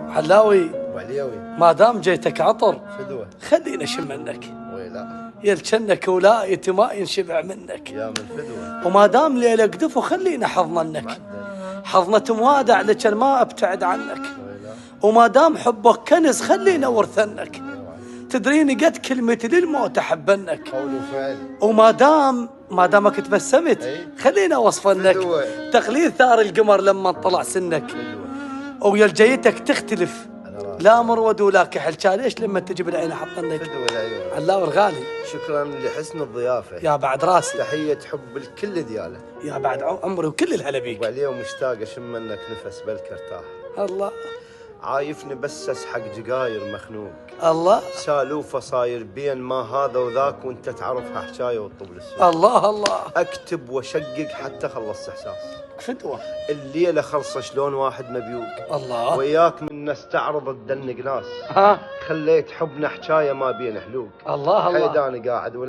علاوي وعليوي ما دام جيتك عطر فدوة خلينا نشم منك، ويلا يلجنك ولايتي ما ينشبع منك. يا من فدوة وما دام ليلك دفو خلينا حضنك، معدل حضنة موادع لجن ما ابتعد عنك. ويلا وما دام حبك كنز خلينا ورثنك، تدريني قد كلمتي للموت احبنك. قول وفعل ما دامك تبسمت أي. خلينا وصفنك، فدوة. تقليد ثار القمر لما طلع سنك. فدوة ويا جيتك تختلف أنا راضي. لا مرود ولا كحل، ليش لما تجيب العين حطنك. فدوة العيون. علاوي الغالي شكرا لحسن الضيافة، يا بعد راسي، تحية حب الكل دياله، يا بعد عمري وكل الهلا بيك. وعليوم مشتاق اشم منك نفس بلك ارتاح، الله عايفني بس اسحق جقاير مخنوق، الله سالوفه صاير بين ما هذا وذاك وانت تعرفها حكايه والطبل السوق، الله الله اكتب واشقق حتى خلصت احساس، فدوة الليله خلصه شلون واحد مبيوق، الله. وياك من نستعرض تدنق ناس، ها خليت حبنا حكايه ما بين حلوق، الله الله حيداني قاعد